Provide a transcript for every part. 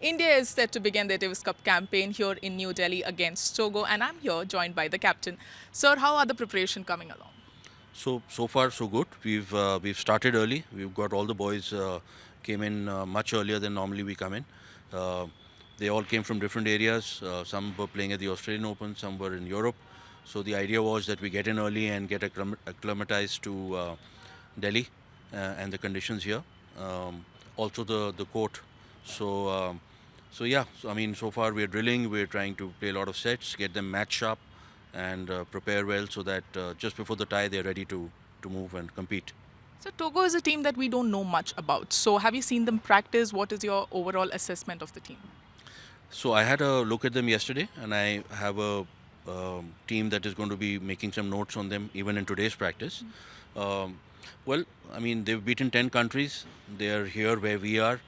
India is set to begin their Davis Cup campaign here in New Delhi against Togo, and I'm here joined by the captain. Sir, how are the preparation coming along? So far so good. We've started early. We've got all the boys came in much earlier than normally we come in. Uh, they all came from different areas. Some were playing at the Australian Open, some were in Europe. So the idea was that we get in early and get acclimatized to Delhi and the conditions here. Also the court. So yeah. So, I mean, so far we're drilling. We're trying to play a lot of sets, get them match sharp, and prepare well so that just before the tie they're ready to move and compete. So Togo is a team that we don't know much about. So have you seen them practice? What is your overall assessment of the team? So I had a look at them yesterday, and I have a team that is going to be making some notes on them even in today's practice. Um, well, I mean, they've beaten 10 countries. They are here where we are.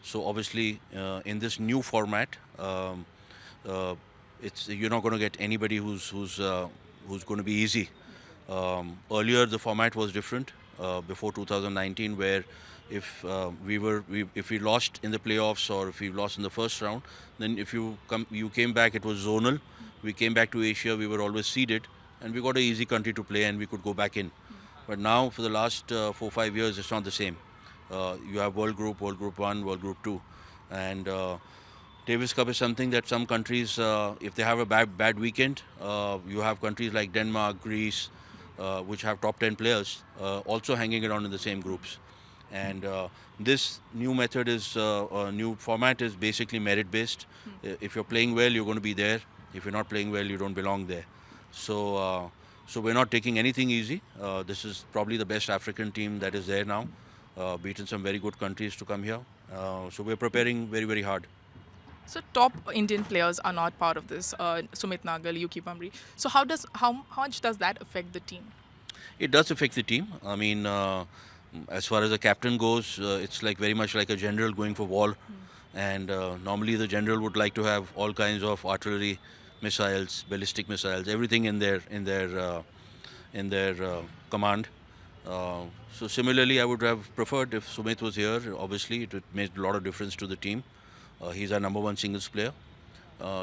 So obviously, in this new format, uh, it's you're not going to get anybody who's going to be easy. Earlier, the format was different before 2019, where if we lost in the playoffs or if we lost in the first round, then if you came back, it was zonal. We came back to Asia, we were always seeded, and we got an easy country to play, and we could go back in. But now, for the last 4 5 years, it's not the same. You have World Group One, World Group Two, and Davis Cup is something that some countries, if they have a bad weekend, you have countries like Denmark, Greece, which have top 10 players, also hanging around in the same groups. And this new method is new format is basically merit based. If you're playing well, you're going to be there. If you're not playing well, you don't belong there. So we're not taking anything easy. This is probably the best African team that is there now. Beaten some very good countries to come here. So we're preparing very, very hard. So top Indian players are not part of this. Sumit, Nagal, Yuki, Bhambri. So how much does that affect the team? It does affect the team. I mean, as far as the captain goes, it's like very much like a general going for war. And normally the general would like to have all kinds of artillery, missiles, ballistic missiles, everything in their command. So similarly, I would have preferred if Sumit was here. Obviously, it would make a lot of difference to the team. He's our number one singles player.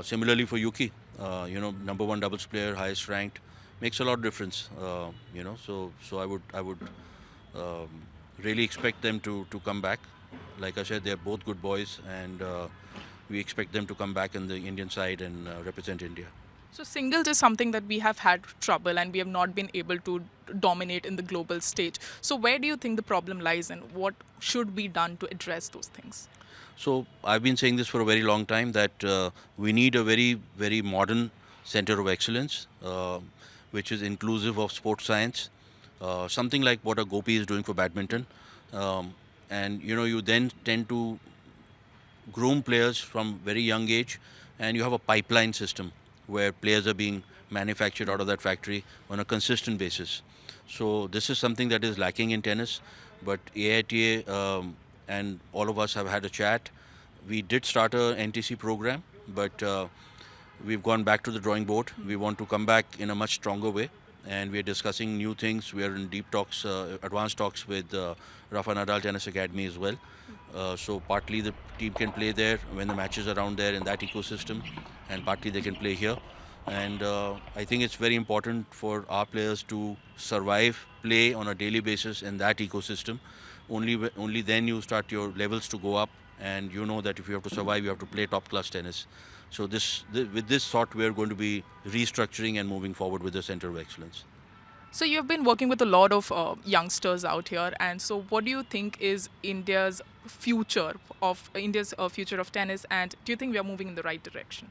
Similarly for Yuki, number one doubles player, highest ranked, makes a lot of difference. So I would um, really expect them to come back. Like I said, they're both good boys, and we expect them to come back in the Indian side and represent India. So singles is something that we have had trouble and we have not been able to dominate in the global stage. So where do you think the problem lies and what should be done to address those things? So I've been saying this for a very long time that we need a very, very modern center of excellence, which is inclusive of sports science, something like what a Gopi is doing for badminton. And you then tend to groom players from very young age, and you have a pipeline system where players are being manufactured out of that factory on a consistent basis. So this is something that is lacking in tennis, but AITA and all of us have had a chat. We did start a NTC program, but we've gone back to the drawing board. We want to come back in a much stronger way, and we are discussing new things. We are in deep talks, advanced talks with Rafa Nadal Tennis Academy as well. So partly the team can play there when the matches are around there in that ecosystem, and partly they can play here. And I think it's very important for our players to survive, play on a daily basis in that ecosystem. Only then you start your levels to go up, and you know that if you have to survive, you have to play top class tennis. So with this thought, we are going to be restructuring and moving forward with the center of excellence. So you've been working with a lot of youngsters out here, and so what do you think is India's future of tennis, and do you think we are moving in the right direction?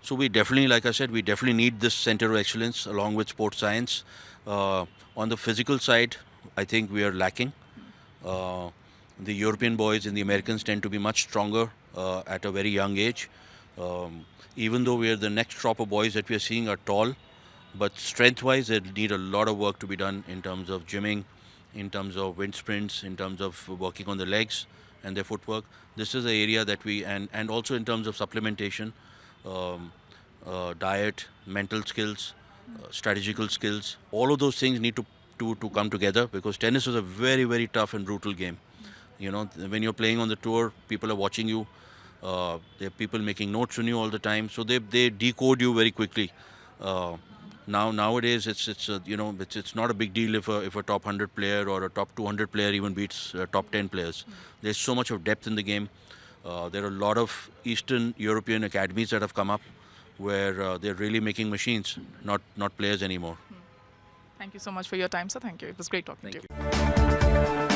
So we definitely, like I said, we definitely need this center of excellence along with sports science. On the physical side, I think we are lacking. Uh, the European boys and the Americans tend to be much stronger at a very young age. Even though we are the next crop of boys that we are seeing are tall, but strength-wise, they need a lot of work to be done in terms of gymming, in terms of wind sprints, in terms of working on the legs and their footwork. This is the area that and also in terms of supplementation, um, diet, mental skills, strategical skills. All of those things need to come together because tennis is a very, very tough and brutal game. When you're playing on the tour, people are watching you. There are people making notes on you all the time, so they decode you very quickly. Nowadays it's not a big deal if a top 100 player or a top 200 player even beats top 10 players. There's so much of depth in the game. There are a lot of Eastern European academies that have come up where they're really making machines, not players anymore. Thank you so much for your time, sir. Thank you. It was great talking to Thank you. you.